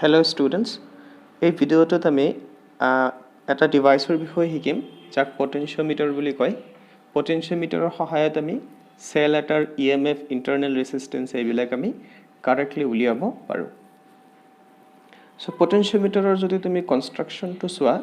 Hello students, এই ভিডিওটোত আমি এটা ডিভাইসৰ বিষয়ে শিকিম যাক পটেনশিওমিটাৰ বুলি কয়। পটেনশিওমিটাৰৰ সহায়ত আমি সেল এটাৰ ইএমএফ ইন্টাৰনেল ৰেজিস্ট্যান্স এইবিলাক আমি কাৰেক্টলি উলিয়াব পাৰোঁ। সো পটেনশিওমিটাৰৰ যদি তুমি কনস্ট্ৰাকশনটো চোৱা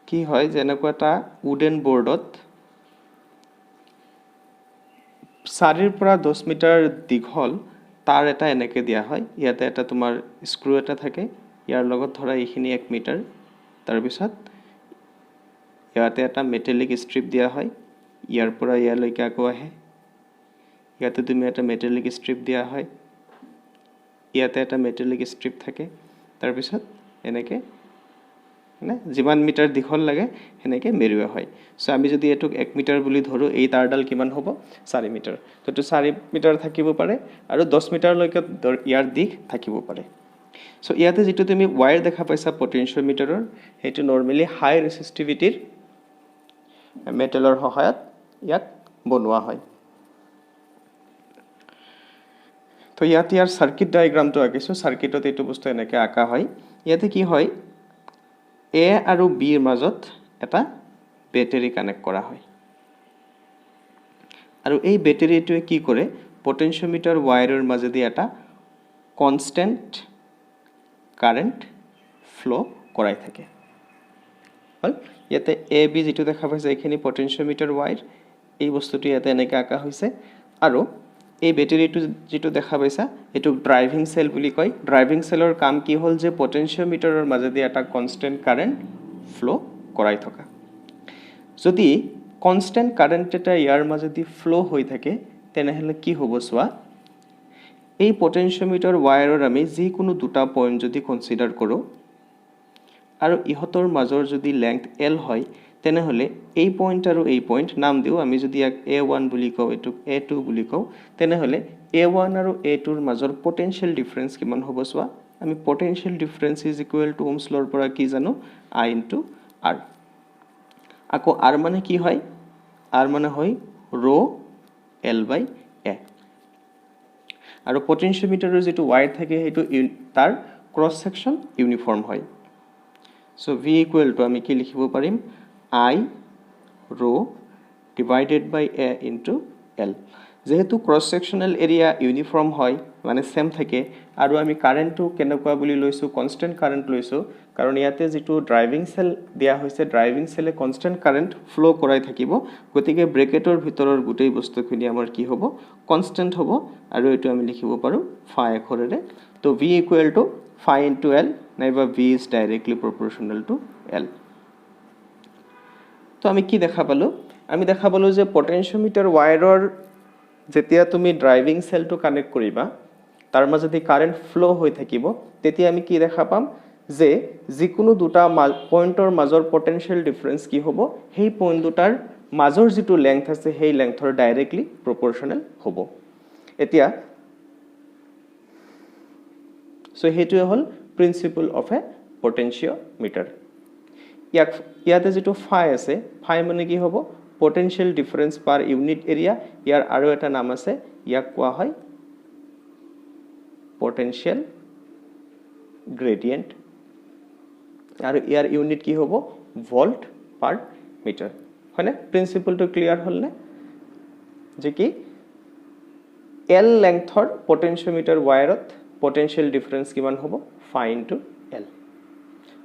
কি হয় যেনেকুৱা এটা উডেন বৰ্ডত 4 পৰা 10 মিটাৰ দীঘল तार এটা এনেকে দিয়া হয় ইয়াতে এটা তোমাৰ স্ক্ৰু এটা থাকে ইয়াৰ লগত ধৰা এইখিনি 1 মিটাৰ তাৰ পিছত ইয়াতে এটা মেটালিক স্ট্ৰিপ দিয়া হয় ইয়াৰ পৰা ইয়ালৈকে আকৌ আহে ইয়াতে তুমি এটা মেটালিক স্ট্ৰিপ দিয়া হয় ইয়াতে এটা মেটালিক স্ট্ৰিপ থাকে তাৰ পিছত এনেকে মানে যিমান মিটাৰ দীঘল লাগে এনেকে মেৰুৱা হয় সো আমি যদি এটুক 1 মিটাৰ বুলি ধৰো এই তাৰডাল কিমান হ'ব 4 মিটাৰ তো 4 মিটাৰ থাকিব পাৰে আৰু 10 মিটাৰ লৈকে ইয়াৰ দিক থাকিব পাৰে সো ইয়াতে যেটো তুমি ওয়্যাৰ দেখা পাইছা পটেনশিওমিটাৰৰ হেতু নৰমালি হাই ৰেজিস্টিভিটিৰ মেটালৰ সহায়ত ইয়াক বনোৱা হয় তো ইয়াতে ইয়াৰ সাৰ্কিট ডায়াগ্ৰামটো আঁকিছো সাৰ্কিটত এইটো বস্তু এনেকে আঁকা হয় ইয়াতে কি হয় A আৰু B ৰ মাজত এটা বেটাৰি কানেক্ট কৰা হয় আৰু এই বেটাৰিটোৱে কি কৰে পটেনশিওমিটাৰ ওয়্যাৰৰ মাজেদি এটা কনস্ট্যান্ট কাৰেন্ট ফ্লো কৰাই থাকে হল ইয়াতে A B যেটো দেখা পাইছে এখিনি পটেনশিওমিটাৰ ওয়্যাৰ এই বস্তুটো ইয়াতে এনেকৈ আঁকা হৈছে আৰু এই বেটাৰিটো যেটো দেখা পাইছা এটো ড্ৰাইভিং সেল বুলি কয় ড্ৰাইভিং সেলৰ কাম কি হল যে পটেনশিওমিটাৰৰ মাজেদি এটা কনস্ট্যান্ট কাৰেন্ট ফ্লো কৰাই থকা যদি কনস্ট্যান্ট কাৰেন্ট এটা ইয়াৰ মাজেদি ফ্লো হৈ থাকে তেনেহলে কি হ'ব সোৱা এই পটেনশিওমিটাৰ ওয়্যাৰৰ আমি যি কোনো দুটা পয়েন্ট যদি কনসিডাৰ কৰো আৰু ইহতৰ মাজৰ যদি লেংথ L হয় তেনেহলে এই পয়েন্ট আৰু এই পয়েন্ট নাম দিও আমি যদি এক A1 বুলি কও এটুক A2 বুলি কও তেনেহলে A1 আৰু A2 ৰ মাজৰ পটেনশিয়াল ডিফাৰেন্স কিমান হ'ব সোৱা আমি potential difference is equal to Ohm's law পৰা কি জানো I * R আকৌ R মানে কি হয় R মানে হয় rho L/A আৰু পটেনশিওমিটাৰৰ যেটো ওয়্যাৰ থাকে হেতু তাৰ ক্ৰস সেকশন ইউনিফৰ্ম হয় সো V = আমি কি লিখিব পাৰিম I rho divided by A into L যেহেতু ক্ৰস সেকশনাল এৰিয়া ইউনিফৰ্ম হয় মানে সেম থাকে আৰু আমি কাৰেন্টটো কেনেকুৱা বুলি লৈছো কনস্ট্যান্ট কাৰেন্ট লৈছো কাৰণ ইয়াতে যেটো ড্ৰাইভিং সেল দিয়া হৈছে ড্ৰাইভিং সেলে কনস্ট্যান্ট কাৰেন্ট ফ্লো কৰাই থাকিব গতিকে ব্ৰেকেটৰ ভিতৰৰ গুটেই বস্তুখিনি আমাৰ কি হ'ব কনস্ট্যান্ট হ'ব আৰু এটো আমি লিখিব পাৰো phi আখৰেৰে তো V = phi into L নাইবা V is directly proportional to L তো আমি কি দেখা পালো আমি দেখা পালো যে পটেনশিওমিটাৰ ওয়্যাৰৰ যেতিয়া তুমি ড্ৰাইভিং সেলটো কানেক্ট কৰিবা তাৰ মাজেদি কারেন্ট ফ্লো হৈ থাকিব তেতিয়া আমি কি দেখা পাম যে যিকোনো দুটা পয়েন্টৰ মাজৰ পটেনশিয়াল ডিফাৰেন্স কি হ'ব সেই পয়েন্ট দুটাৰ মাজৰ যেটো লেংথ আছে সেই লেংথৰ ডাইৰেক্টলি প্ৰপৰশনাল হ'ব এতিয়া সো হেতুৱে হল প্ৰিন্সিপল অফ এ পটেনশিওমিটাৰ ইয়াতে যেটো phi আছে phi মানে কি হ'ব potential difference per unit area ইয়াৰ আৰু এটা নাম আছে ইয়াক কোৱা হয় পটেনশিয়াল গ্ৰেডিয়েন্ট আৰু ইয়াৰ ইউনিট কি হ'ব ভোল্ট পাৰ মিটাৰ হয়নে প্ৰিন্সিপলটো ক্লিয়াৰ হলনে যে কি L লেংথৰ পটেনশিওমিটাৰ ওয়্যাৰত পটেনশিয়াল ডিফারেন্স কিমান হ'ব phi into L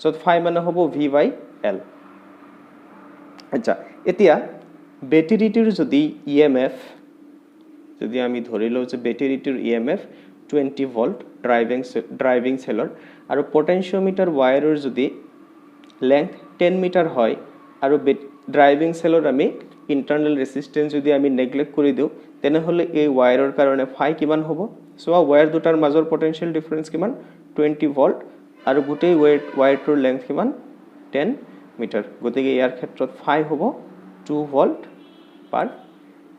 so phi মানে হ'ব V/L আচ্ছা এতিয়া বেটাৰিটোৰ যদি ইএমএফ যদি আমি ধৰি লও যে বেটাৰিটোৰ ইএমএফ 20 ভোল্ট ড্ৰাইভিং সেলৰ আৰু পটেনশিওমিটাৰ ওয়্যাৰৰ যদি লেংথ 10 মিটাৰ হয় আৰু ড্ৰাইভিং সেলৰ আমি ইন্টাৰনাল ৰেজিস্ট্যান্স যদি আমি নেগলেক্ট কৰি দিও তেনেহলে এই ওয়্যাৰৰ কাৰণে phi কিমান হ'ব সো ওয়্যাৰ দুটাৰ মাজৰ পটেনশিয়াল ডিফাৰেন্স কিমান 20 ভোল্ট আৰু গুটেই ওয়্যাৰটোৰ লেংথ কিমান 10 মিটাৰ গতিকে ইয়াৰ ক্ষেত্ৰত phi হ'ব 2 ভোল্ট পাৰ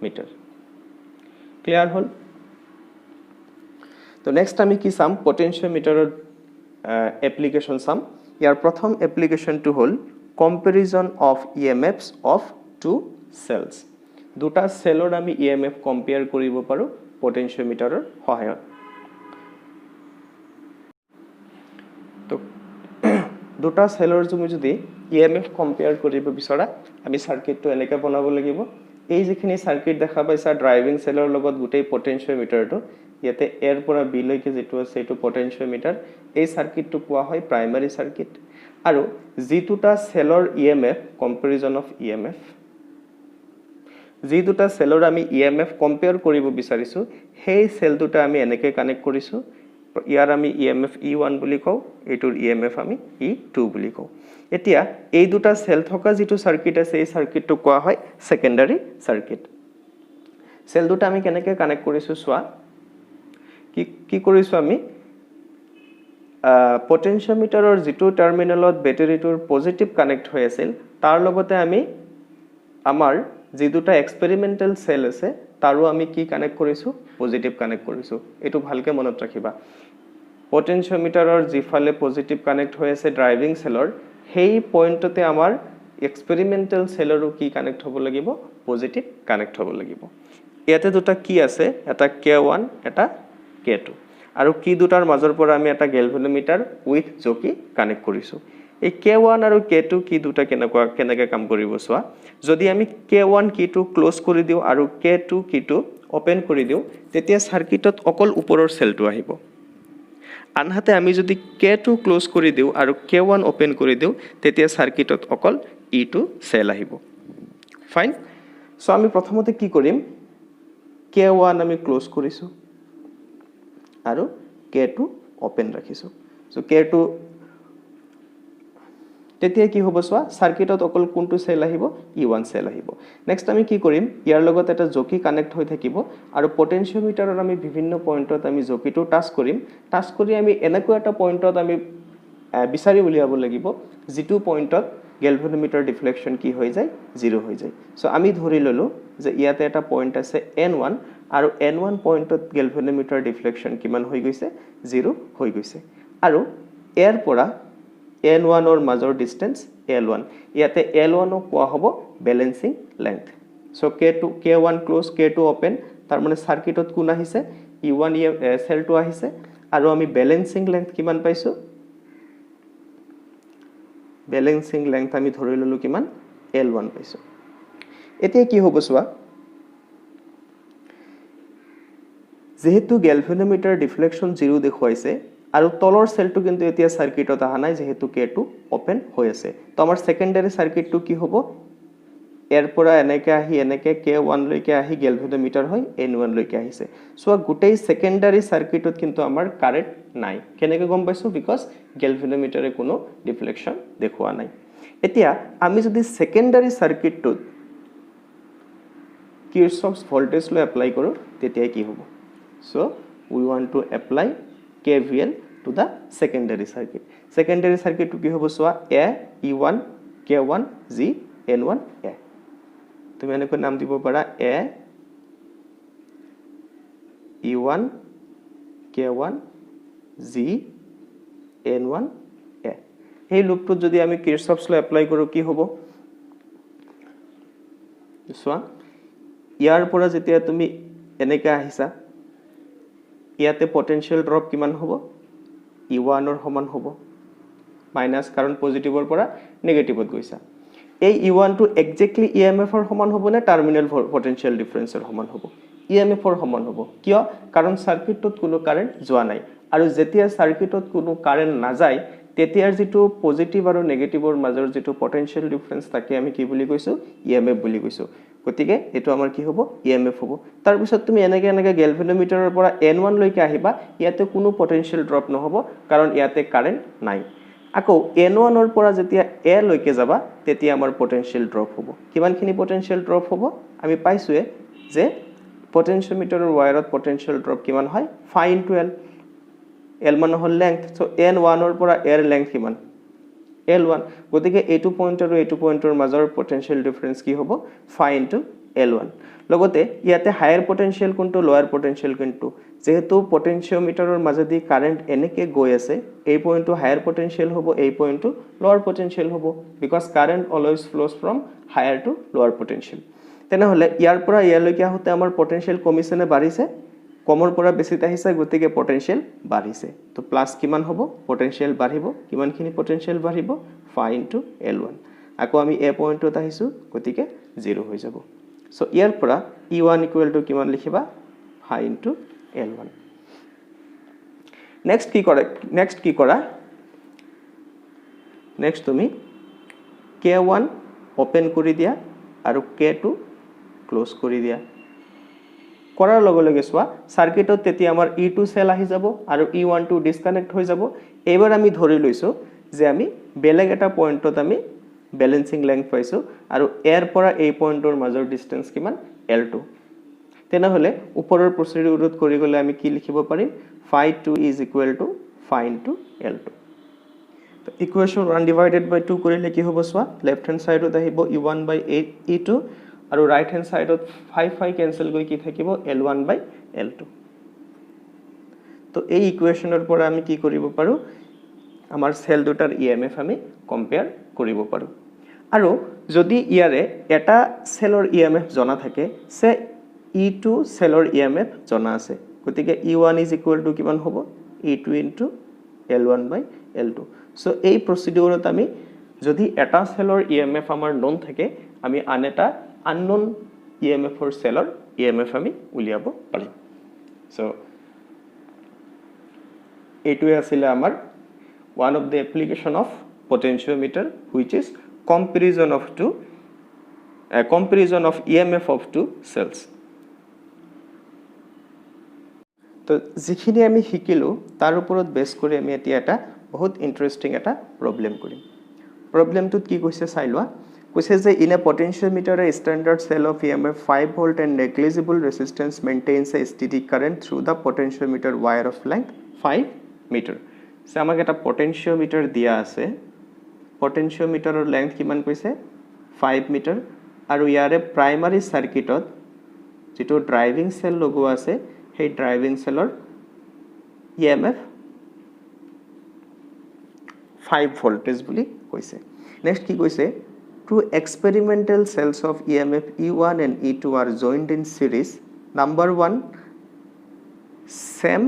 মিটাৰ ক্লিয়াৰ হল তো নেক্সট আমি কি সাম পটেনশিওমিটাৰৰ এপ্লিকেশন সাম ইয়াৰ প্ৰথম এপ্লিকেশনটো হল কম্পাৰিজন অফ ইএমএফস অফ টু সেলস দুটা সেলৰ আমি ইএমএফ কম্পেয়াৰ কৰিব পাৰো পটেনশিওমিটাৰৰ সহায়ত তো দুটা সেলৰ তুমি যদি ইএমএফ কম্পেয়াৰ কৰিব বিচৰা আমি সাৰ্কিটটো এনেকৈ বনাব লাগিব এই যিখিনি সাৰ্কিট দেখা পাইছা ড্ৰাইভিং সেলৰ লগত গোটেই পটেনশিওমিটাৰটো ইয়াতে এৰ পৰা বি লৈকে যেটো আছে এটো পটেনশিওমিটাৰ এই সাৰ্কিটটো কোৱা হয় প্ৰাইমাৰী সাৰ্কিট আৰু যি দুটা সেলৰ ইএমএফ কম্পেৰিজন অফ ইএমএফ যি দুটা সেলৰ আমি ইএমএফ কম্পেয়াৰ কৰিব বিচাৰিছো সেই সেল দুটা আমি এনেকৈ কানেক্ট কৰিছো ইয়াৰ আমি ইএমএফ E1 বুলি কও এটোৰ ইএমএফ আমি E2 বুলি কও এতিয়া এই দুটা সেল থকা যেটো সাৰ্কিট আছে এই সাৰ্কিটটো কোৱা হয় সেকেন্ডাৰী সাৰ্কিট সেল দুটা আমি কেনেকৈ কানেক্ট কৰিছো সোৱা কি কৰিছো আমি পটেনশিওমিটাৰৰ যেটো টাৰ্মিনালত বেটাৰীটোৰ পজিটিভ কানেক্ট হৈ আছিল তাৰ লগতে আমি আমাৰ যে দুটা এক্সপেৰিমেন্টাল সেল আছে তাৰো আমি কি কানেক্ট কৰিছো পজিটিভ কানেক্ট কৰিছো এটো ভালকে মনত ৰাখিবা পটেনশিওমিটাৰৰ যিফালে পজিটিভ কানেক্ট হৈ আছে ড্ৰাইভিং সেলৰ সেই পইণ্টতে আমাৰ এক্সপেৰিমেন্টাল সেলৰো কি কানেক্ট হ'ব লাগিব পজিটিভ কানেক্ট হ'ব লাগিব ইয়াতে দুটা কি আছে এটা K1 এটা K2 আৰু কি দুটাৰ মাজৰ পৰা আমি এটা গেলভানোমিটাৰ উইথ জকি কানেক্ট কৰিছো এই K1 আৰু K2 কি দুটা কেনেকৈ কাম কৰিব সোৱা যদি আমি K1 কিটো ক্লোজ কৰি দিও আৰু K2 কিটো ওপেন কৰি দিও তেতিয়া সাৰ্কিটত অকল ওপৰৰ সেলটো আহিব আনহাতে আমি যদি K2 ক্লোজ কৰি দিও আৰু K1 ওপেন কৰি দিও তেতিয়া সাৰ্কিটত অকল E2 সেল আহিব ফাইন সো আমি প্ৰথমতে কি কৰিম K1 আমি ক্লোজ কৰিছো আৰু K2 ওপেন ৰাখিছো সো K2 তেতিয়া কি হ'ব সোৱা সাৰ্কিটত অকল কোনটো সেল আহিব E1 সেল আহিব নেক্সট আমি কি কৰিম ইয়াৰ লগত এটা জকি কানেক্ট হৈ থাকিব আৰু পটেনশিওমিটাৰৰ আমি বিভিন্ন পইণ্টত আমি জকিটো টাচ কৰি আমি এনেকুৱা এটা পইণ্টত আমি বিচাৰি উলিয়াব লাগিব যেটো পইণ্টত গেলভানোমিটাৰ ডিফ্লেকশন কি হৈ যায় 0 হৈ যায় সো আমি ধৰি ললো যে ইয়াতে এটা পইণ্ট আছে N1 আৰু N1 পইণ্টত গেলভানোমিটাৰ ডিফ্লেকশন কিমান হৈ গৈছে 0 হৈ গৈছে আৰু এৰ পৰা N1 or major distance L1 ইয়াতে L1 কোৱা হ'ব balancing length so K1 close K2 open তাৰ মানে সাৰ্কিটত কোন আহিছে E1 সেলটো আহিছে আৰু আমি ব্যালেন্সিং লেংথ কিমান পাইছো ব্যালেন্সিং লেংথ আমি ধৰি ললো কিমান L1 পাইছো এতিয়া কি হ'ব সোৱা যেহেতু গেলভানোমিটাৰ ডিফ্লেকশন 0 দেখুৱাইছে আৰু তলৰ সেলটো কিন্তু এতিয়া সাৰ্কিটত আহা নাই যেহেতু K2 ওপেন হৈ আছে তো আমাৰ সেকেন্ডাৰী সাৰ্কিটটো কি হ'ব এৰ পৰা এনেকৈ আহি এনেকৈ K1 লৈকে আহি গেলভানোমিটাৰ হৈ N1 লৈকে আহিছে সো গোটেই সেকেন্ডাৰী সাৰ্কিটত কিন্তু আমাৰ কাৰেন্ট নাই কেনেকৈ গম পাইছো বিকজ গেলভানোমিটাৰে কোনো ডিফ্লেকশন দেখুৱা নাই এতিয়া আমি যদি সেকেন্ডাৰী সাৰ্কিটটোত কিৰচফছ ভোল্টেজ ল এপ্লাই কৰো তেতিয়া কি হ'ব so we want two apply KVL to the secondary circuit. Secondary circuit to ki hobo soa A E1 K1 G N1 A. তুমি এনেকৈ নাম দিব পাৰা A E1 K1 G N1 A. এই লুপটো যদি আমি কিৰচফছ ল এপ্লাই কৰো কি হ'ব সোৱা ইয়াৰ পৰা যেতিয়া তুমি এনেকৈ আহিছা ইয়াতে পটেনশিয়াল ড্ৰপ কিমান হ'ব E1 ৰ সমান হ'ব মাইনাস কাৰণ পজিটিভৰ পৰা নেগেটিভত গৈছা এই E1 টো এক্স্যাক্টলি EMF ৰ সমান হ'ব নে টাৰ্মিনাল পটেনশিয়াল ডিফাৰেন্সৰ সমান হ'ব EMF ৰ সমান হ'ব কিয় কাৰণ সাৰ্কিটত কোনো কাৰেন্ট যোৱা নাই আৰু যেতিয়া সাৰ্কিটত কোনো কাৰেন্ট না যায় তেতিয়াৰ যেটো পজিটিভ আৰু নেগেটিভৰ মাজৰ যেটো পটেনশিয়াল ডিফাৰেন্স থাকে আমি কি বুলি কৈছো EMF বুলি কৈছো গতিকে এটো আমাৰ কি হ'ব EMF হ'ব তাৰ পিছত তুমি এনেকৈ গেলভানোমিটাৰৰ পৰা N1 লৈকে আহিবা ইয়াতে কোনো পটেনশিয়াল ড্ৰপ নহব কাৰণ ইয়াতে কাৰেন্ট নাই আকৌ N1 ৰ পৰা যেতিয়া A লৈকে যাবা তেতিয়া আমাৰ পটেনশিয়াল ড্ৰপ হ'ব কিমানখিনি পটেনশিয়াল ড্ৰপ হ'ব আমি পাইছোৱে যে পটেনশিওমিটাৰৰ ওয়্যাৰত পটেনশিয়াল ড্ৰপ কিমান হয় phi into L L মানে হল লেংথ সো N1 ৰ পৰা A ৰ লেংথ কিমান L1 গতিকে এটো পইণ্ট আৰু এটো পইণ্টৰ মাজৰ পটেনশিয়াল ডিফাৰেন্স কি হ'ব phi into L1 লগতে ইয়াতে হায়াৰ পটেনশিয়াল কোনটো লোৱাৰ পটেনশিয়াল কোনটো যেহেতু পটেনশিওমিটাৰৰ মাজেদি কাৰেন্ট এনেকে গৈ আছে এই পইণ্টটো হায়াৰ পটেনশিয়াল হ'ব এই পইণ্টটো লোৱাৰ পটেনশিয়াল হ'ব because current always flows from higher to lower potential তেনেহলে ইয়াৰ পৰা ইয়ালৈকে আহোতে আমাৰ পটেনশিয়াল কমিছে নে বাঢ়িছে কমৰ পৰা বেছিত আহিছে গতিকে পটেনশিয়াল বাঢ়িছে তো প্লাস কিমান হ'ব পটেনশিয়াল বাঢ়িব কিমানখিনি পটেনশিয়াল বাঢ়িব phi into L1 আকৌ আমি এ পইণ্টত আহিছো গতিকে 0 হৈ যাব সো ইয়াৰ পৰা E1 ইকুৱেল টু কিমান লিখিবা phi into L1 নেক্সট কি কৰা নেক্সট তুমি K1 ওপেন কৰি দিয়া আৰু K2 ক্লোজ কৰি দিয়া কৰাৰ লগে লগে সোৱা সাৰ্কিটত তেতি আমাৰ E2 সেল আহি যাব আৰু E1 টো ডিসকানেক্ট হৈ যাব এবাৰ আমি ধৰি লৈছো যে আমি বেলেগ এটা পইণ্টত আমি ব্যালেন্সিং লেংথ পাইছো আৰু এৰ পৰা এই পইণ্টৰ মাজৰ ডিসটেন্স কিমান L2 তেনেহলে ওপৰৰ প্ৰসিডিউৰত কৰি গলে আমি কি লিখিব পাৰিম phi 2 is equal to phi into L2 তো ইকুৱেশ্যন 1 divided by 2 কৰিলে কি হ'ব সোৱা লেফট হ্যান্ড সাইডত আহিব E1 by E2 আৰু রাইট হ্যান্ড সাইডত phi ক্যান্সেল গৈ কি থাকিব L1 by L2 তো এই ইকুৱেশ্যনৰ পৰা আমি কি কৰিব পাৰো আমাৰ সেল দুটাৰ ইএমএফ আমি কম্পেয়াৰ কৰিব পাৰো আৰু যদি ইয়াৰে এটা সেলৰ ইএমএফ জনা থাকে সে E2 সেলৰ ইএমএফ জনা আছে গতিকে E1 is equal to কিমান হ'ব E2 into L1 by L2 so এই প্ৰসিডিউৰত আমি যদি এটা সেলৰ ইএমএফ আমাৰ নন থাকে আমি আন এটা unknown EMF for seller EMF আমি উলিয়াব পাৰিম সো এইটোৱে আছিল আমাৰ one of the application of potentiometer which is comparison of EMF of two cells তো যিখিনি আমি শিকিলো তাৰ ওপৰত বেস কৰি আমি এটা বহুত ইন্টাৰেস্টিং এটা প্ৰবলেম কৰিম প্ৰবলেমটোত কি কৈছে চাই লোৱা কৈছে যে in a potentiometer a standard cell of EMF 5 volt and negligible resistance maintains a steady current through the potentiometer wire of length 5 meter সে আমাক এটা potentiometer দিয়া আছে potentiometerৰ length কিমান কৈছে 5 meter আৰু ইয়াৰে প্ৰাইমাৰী সাৰ্কিটত যেটো ড্ৰাইভিং সেল লগোৱা আছে সেই ড্ৰাইভিং সেলৰ EMF 5 voltage বুলি কৈছে নেক্সট কি কৈছে Two experimental cells of EMF E1 and E2 are joined in series. Number 1, same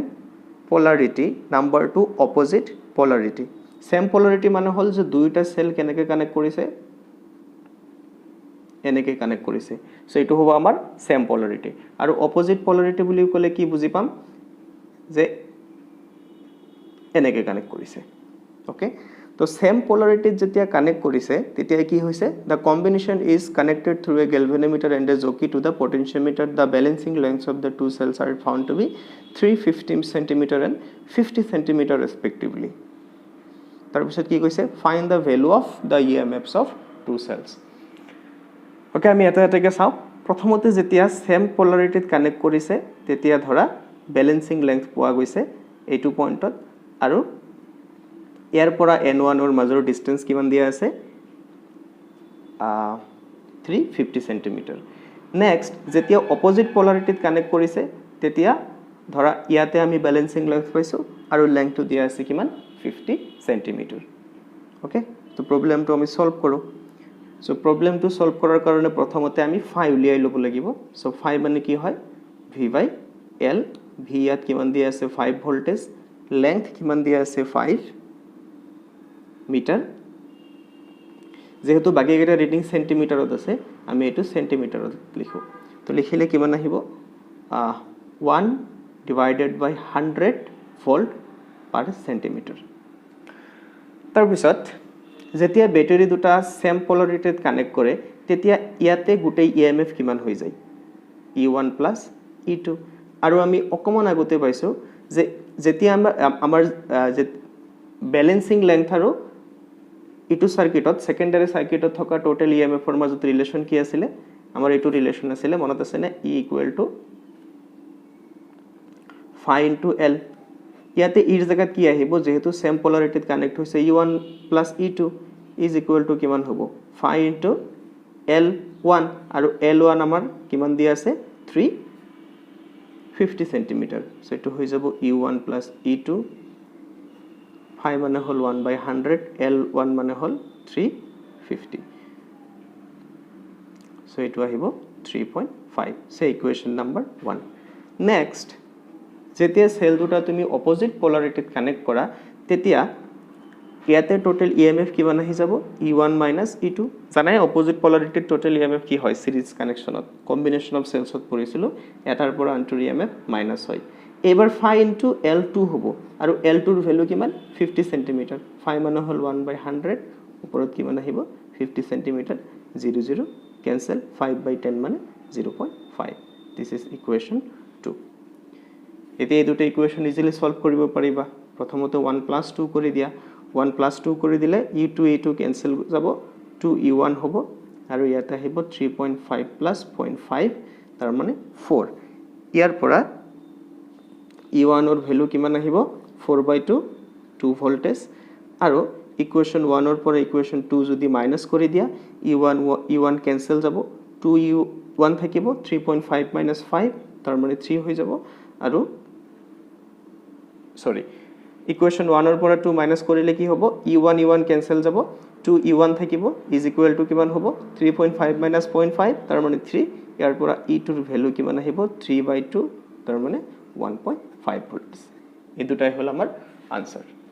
polarity. Number 2, opposite polarity. Same polarity মানে হল যে দুইটা সেল কেনেকে কানেক্ট কৰিছে এনেকে কানেক্ট কৰিছে সো এটো হ'ব আমাৰ সেম polarity আৰু opposite polarity বুলি ক'লে কি বুজি পাম যে এনেকে কানেক্ট কৰিছে ওকে তো সেম polarity যেতিয়া কানেক্ট কৰিছে তেতিয়া কি হৈছে the combination is connected through a galvanometer and a jockey to the potentiometer the balancing lengths of the two cells are found to be 350 cm and 50 cm respectively তাৰ পিছত কি কৈছে find the value of the EMFs of two cells okay আমি এটাকে চাও প্ৰথমতে যেতিয়া same polarityত connect কৰিছে তেতিয়া ধৰা ব্যালেন্সিং লেংথ পোৱা গৈছে এইটো পইণ্টত আৰু ইয়াৰ পৰা N1 ৰ মাজৰ ডিসটেন্স কিমান দিয়া আছে 350 cm নেক্সট যেতিয়া অপোজিট পোলাৰিটিত কানেক্ট কৰিছে তেতিয়া ধৰা ইয়াতে আমি ব্যালেন্সিং লেংথ পাইছো আৰু লেংথটো দিয়া আছে কিমান 50 cm ওকে তো প্ৰবলেমটো আমি সলভ কৰো সো প্ৰবলেমটো সলভ কৰাৰ কাৰণে প্ৰথমতে আমি phi উলিয়াই লব লাগিব সো phi মানে কি হয় v by l v ইয়াত কিমান দিয়া আছে 5 ভোল্টেজ লেংথ কিমান দিয়া আছে 5 মিটাৰ যেহেতু বাকি কেটা ৰিডিং সেন্টিমিটাৰত আছে আমি এটো সেন্টিমিটাৰত লিখো তো লিখিলে কিমান আহিব 1 divided by 100 volt per centimeter তাৰ পিছত যেতিয়া ব্যাটাৰি দুটা সেম পোলাৰিটিত কানেক্ট কৰে তেতিয়া ইয়াতে গুটেই EMF কিমান হৈ যায় E1 plus E2 আৰু আমি অকমান আগতে পাইছো যে যেতিয়া আমাৰ ব্যালেন্সিং লেংথ আৰু ইটো সাৰ্কিটত সেকেন্ডাৰি সাৰ্কিটত থকা টোটাল ইএমএফ এৰ মাজত ৰিলেশন কি আছিল আমাৰ এটো রিলেশন আছিল মনত আছে না E = phi into L ইয়াতে ইৰ জায়গাত কি আহিব যেহেতু সেম পোলাৰিটিত কানেক্ট হৈছে E1 plus E2 is equal to কিমান হ'ব phi into L1 আৰু L1 আমাৰ কিমান দিয়া আছে 350 cm সো এটো হৈ যাব E1 plus E2 phi মানে হল 1/100 L1 মানে হল 350 so এটো আহিব 3.5 সে ইকুয়েশন নাম্বার 1 নেক্সট যেতিয়া সেল দুটা তুমি অপোজিট পোলাৰিটিত কানেক্ট কৰা তেতিয়া ইয়াতে টোটাল ইএমএফ কিমান আহি যাব E1 - E2 জানাই অপোজিট পোলাৰিটিত টোটাল ইএমএফ কি হয় সিৰিজ কানেকশনত কম্বিনেশন অফ সেলছত পৰিছিলো এটাৰ পৰা আনটোৰ ইএমএফ মাইনাস হয় এবাৰ phi into L2 হ'ব আৰু L2 ৰ ভ্যালু কিমান 50 cm phi মানে হল 1/100 ওপৰত কিমান আহিব 50 cm 0 0 cancel 5/10 মানে 0.5 this is equation 2 এতিয়া এই দুটো ইকুয়েশন ইজিলি সলভ কৰিব পাৰিবা প্ৰথমতে 1 + 2 কৰি দিয়া 1 + 2 কৰি দিলে e2 কেনসেল যাব 2e1 হ'ব আৰু ইয়াতে আহিব 3.5 + 0.5 তাৰ মানে 4 ইয়াৰ পৰা e1 ৰ ভ্যালু কিমান আহিব 4/2 2 ভোল্টেজ আৰু ইকুয়েশন 1 ৰ পৰা ইকুয়েশন 2 যদি মাইনাস কৰি দিয়া e1 কেনসেল যাব 2e1 থাকিব 3.5 - 5 তাৰ মানে 3 হৈ যাব আৰু সৰি ইকুয়েশন 1 ৰ পৰা 2 মাইনাস কৰিলে কি হ'ব e1 কেনসেল যাব 2e1 থাকিব ইজ ইকুৱেল টু কিমান হ'ব 3.5 - 0.5 তাৰ মানে 3 ইয়াৰ পৰা e2 ৰ ভ্যালু কিমান আহিব 3/2 তাৰ মানে 1.5 ভোল্ট এই দুটাই হল আমাৰ আনসাৰ